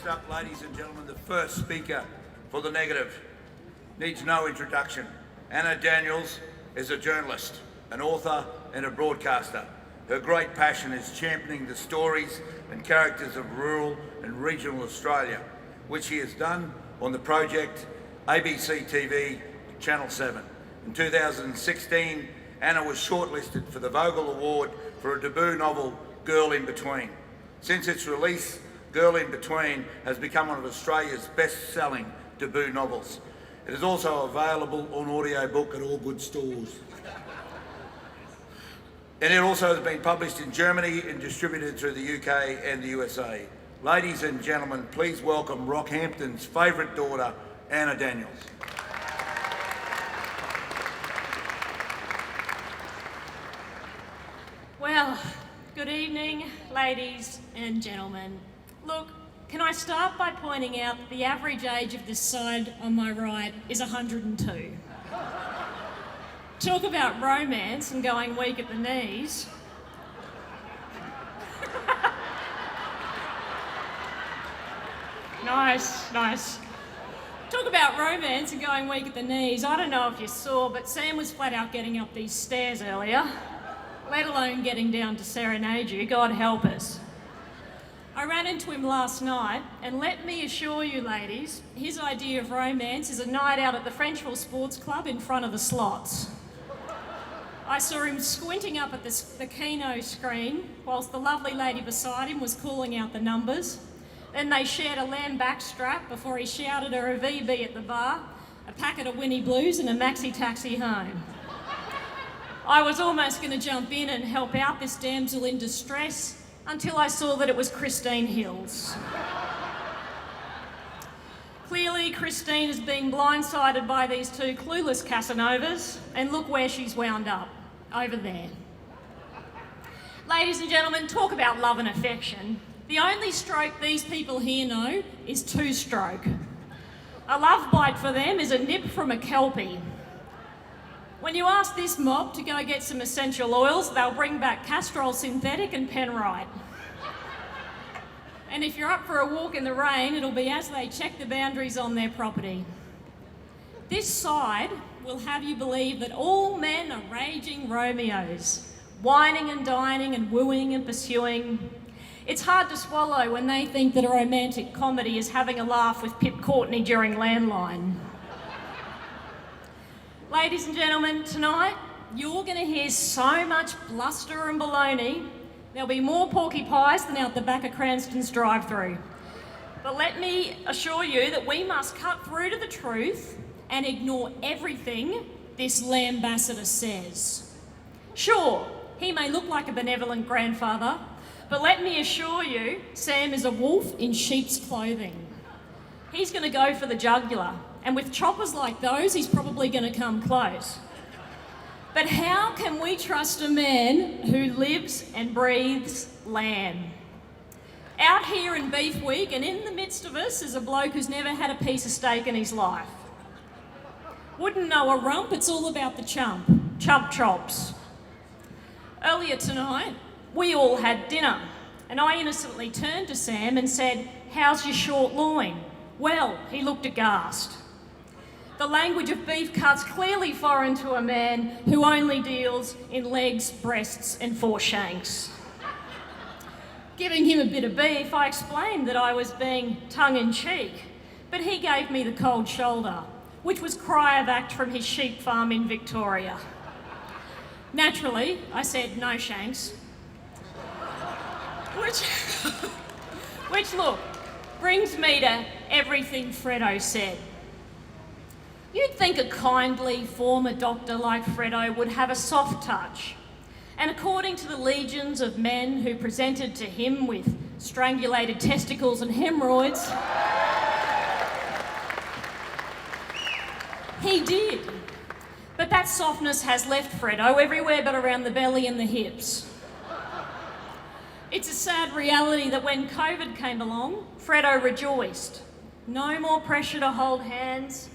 up, ladies and gentlemen, the first speaker for the negative. Needs no introduction. Anna Daniels is a journalist, an author and a broadcaster. Her great passion is championing the stories and characters of rural and regional Australia, which she has done on the project ABC TV Channel 7. In 2016, Anna was shortlisted for the Vogel Award for her debut novel, Girl in Between. Since its release, Girl in Between has become one of Australia's best-selling debut novels. It is also available on audiobook at all good stores. And it also has been published in Germany and distributed through the UK and the USA. Ladies and gentlemen, please welcome Rockhampton's favourite daughter, Anna Daniels. Well, good evening, ladies and gentlemen. Look, can I start by pointing out that the average age of this side on my right is 102. Talk about romance and going weak at the knees. Nice. Talk about romance and going weak at the knees. I don't know if you saw, but Sam was flat out getting up these stairs earlier, let alone getting down to serenade you, God help us. I ran into him last night, and let me assure you ladies, his idea of romance is a night out at the Frenchville Sports Club in front of the slots. I saw him squinting up at the Keno screen whilst the lovely lady beside him was calling out the numbers. Then they shared a lamb backstrap before he shouted her a VB at the bar, a packet of Winnie Blues and a maxi taxi home. I was almost going to jump in and help out this damsel in distress until I saw that it was Christine Hills. Clearly, Christine is being blindsided by these two clueless Casanovas, and look where she's wound up, over there. Ladies and gentlemen, talk about love and affection. The only stroke these people here know is two-stroke. A love bite for them is a nip from a Kelpie. When you ask this mob to go get some essential oils, they'll bring back Castrol Synthetic and Penrite. And if you're up for a walk in the rain, it'll be as they check the boundaries on their property. This side will have you believe that all men are raging Romeos, whining and dining and wooing and pursuing. It's hard to swallow when they think that a romantic comedy is having a laugh with Pip Courtney during Landline. Ladies and gentlemen, tonight you're going to hear so much bluster and baloney, there'll be more porky pies than out the back of Cranston's drive-through. But let me assure you that we must cut through to the truth and ignore everything this lambassador says. Sure, he may look like a benevolent grandfather, but let me assure you, Sam is a wolf in sheep's clothing. He's going to go for the jugular. And with choppers like those, he's probably going to come close. But how can we trust a man who lives and breathes lamb? Out here in Beef Week and in the midst of us is a bloke who's never had a piece of steak in his life. Wouldn't know a rump, it's all about the chump chops. Earlier tonight, we all had dinner, and I innocently turned to Sam and said, "How's your short loin?" Well, he looked aghast. The language of beef cuts clearly foreign to a man who only deals in legs, breasts and foreshanks. Giving him a bit of beef, I explained that I was being tongue-in-cheek, but he gave me the cold shoulder, which was cryovac from his sheep farm in Victoria. Naturally, I said no shanks. Which look, brings me to everything Fredo said. You'd think a kindly former doctor like Fredo would have a soft touch. And according to the legions of men who presented to him with strangulated testicles and hemorrhoids, he did. But that softness has left Fredo everywhere but around the belly and the hips. It's a sad reality that when COVID came along, Fredo rejoiced. No more pressure to hold hands.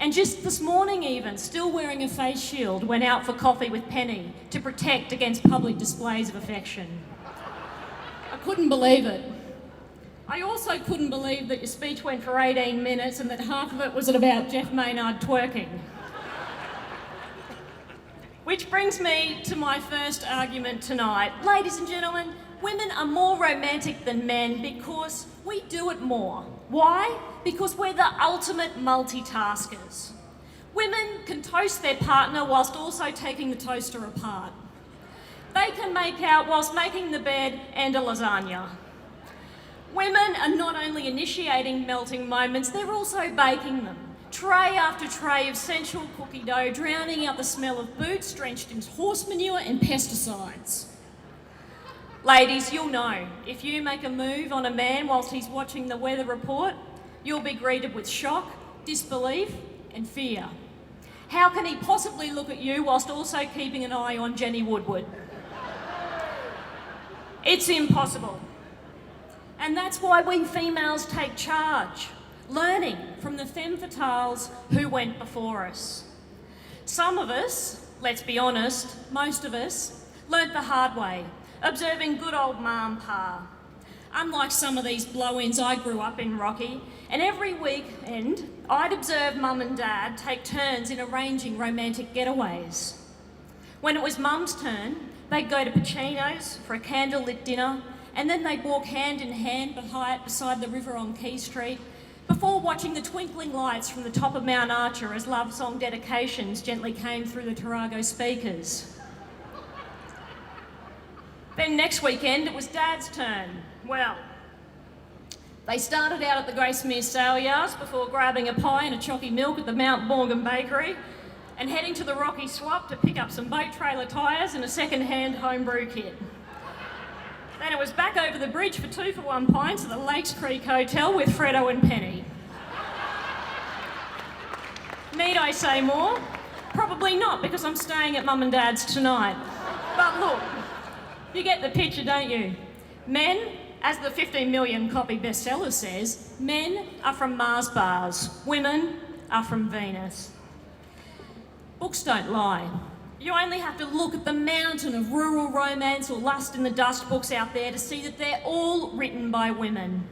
And just this morning even, still wearing a face shield, went out for coffee with Penny to protect against public displays of affection. I couldn't believe it. I also couldn't believe that your speech went for 18 minutes and that half of it was about Jeff Maynard twerking. Which brings me to my first argument tonight. Ladies and gentlemen, women are more romantic than men because we do it more. Why? Because we're the ultimate multitaskers. Women can toast their partner whilst also taking the toaster apart. They can make out whilst making the bed and a lasagna. Women are not only initiating melting moments, they're also baking them. Tray after tray of sensual cookie dough, drowning out the smell of boots drenched in horse manure and pesticides. Ladies, you'll know, if you make a move on a man whilst he's watching the weather report, you'll be greeted with shock, disbelief and fear. How can he possibly look at you whilst also keeping an eye on Jenny Woodward? It's impossible. And that's why we females take charge, learning from the femme fatales who went before us. Some of us, let's be honest, most of us, learnt the hard way, observing good old Ma and Pa. Unlike some of these blow-ins, I grew up in Rocky, and every weekend I'd observe Mum and Dad take turns in arranging romantic getaways. When it was Mum's turn, they'd go to Pacino's for a candlelit dinner, and then they'd walk hand in hand beside the river on Key Street, before watching the twinkling lights from the top of Mount Archer as love song dedications gently came through the Tarago speakers. Then next weekend it was Dad's turn. Well, they started out at the Gracemere sale yards before grabbing a pie and a chocky milk at the Mount Morgan bakery and heading to the Rocky Swap to pick up some boat trailer tyres and a second-hand homebrew kit. Then it was back over the bridge for 2-for-1 pints at the Lakes Creek Hotel with Fredo and Penny. Need I say more? Probably not, because I'm staying at Mum and Dad's tonight. But look, you get the picture, don't you? Men, as the 15 million copy bestseller says, men are from Mars bars, women are from Venus. Books don't lie. You only have to look at the mountain of rural romance or lust in the dust books out there to see that they're all written by women.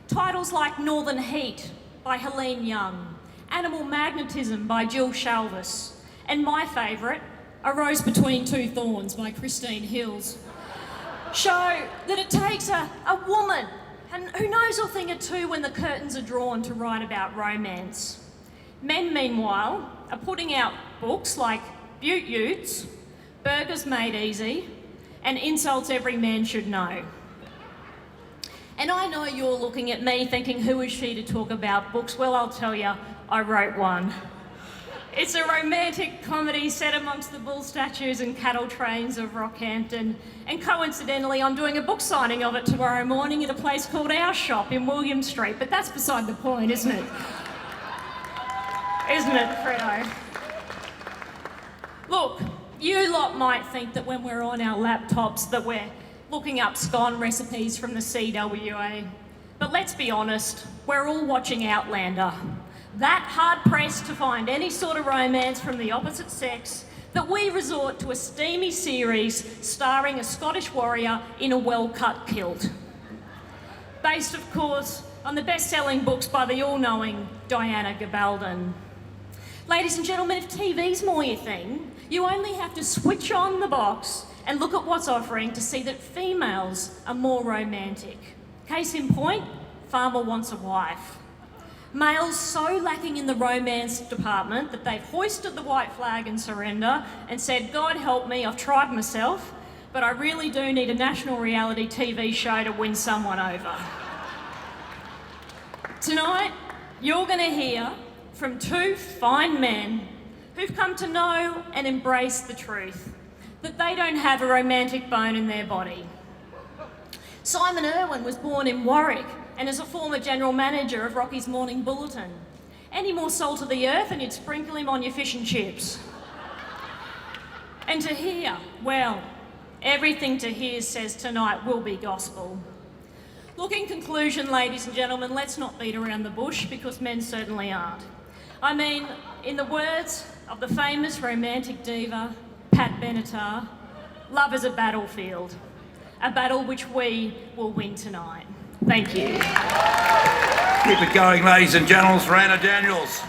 Titles like Northern Heat by Helene Young, Animal Magnetism by Jill Shalvis, and my favourite, A Rose Between Two Thorns by Christine Hills, show that it takes a woman who knows a thing or two when the curtains are drawn to write about romance. Men, meanwhile, are putting out books like Beaut Utes, Burgers Made Easy, and Insults Every Man Should Know. And I know you're looking at me thinking, who is she to talk about books? Well, I'll tell you, I wrote one. It's a romantic comedy set amongst the bull statues and cattle trains of Rockhampton. And coincidentally, I'm doing a book signing of it tomorrow morning at a place called Our Shop in William Street. But that's beside the point, isn't it? Isn't it, Fredo? Look, you lot might think that when we're on our laptops that we're looking up scone recipes from the CWA. But let's be honest, we're all watching Outlander. That hard-pressed to find any sort of romance from the opposite sex that we resort to a steamy series starring a Scottish warrior in a well-cut kilt. Based, of course, on the best-selling books by the all-knowing Diana Gabaldon. Ladies and gentlemen, if TV's more your thing, you only have to switch on the box and look at what's offering to see that females are more romantic. Case in point, Farmer Wants a Wife. Males so lacking in the romance department that they've hoisted the white flag in surrender and said, God help me, I've tried myself, but I really do need a national reality TV show to win someone over. Tonight, you're going to hear from two fine men who've come to know and embrace the truth that they don't have a romantic bone in their body. Simon Irwin was born in Warwick and is a former general manager of Rocky's Morning Bulletin. Any more salt of the earth and you'd sprinkle him on your fish and chips. And Tahir, well, everything Tahir says tonight will be gospel. Look, in conclusion, ladies and gentlemen, let's not beat around the bush because men certainly aren't. I mean, in the words of the famous romantic diva, Pat Benatar, love is a battlefield, a battle which we will win tonight. Thank you. Keep it going, ladies and gentlemen, for Anna Daniels.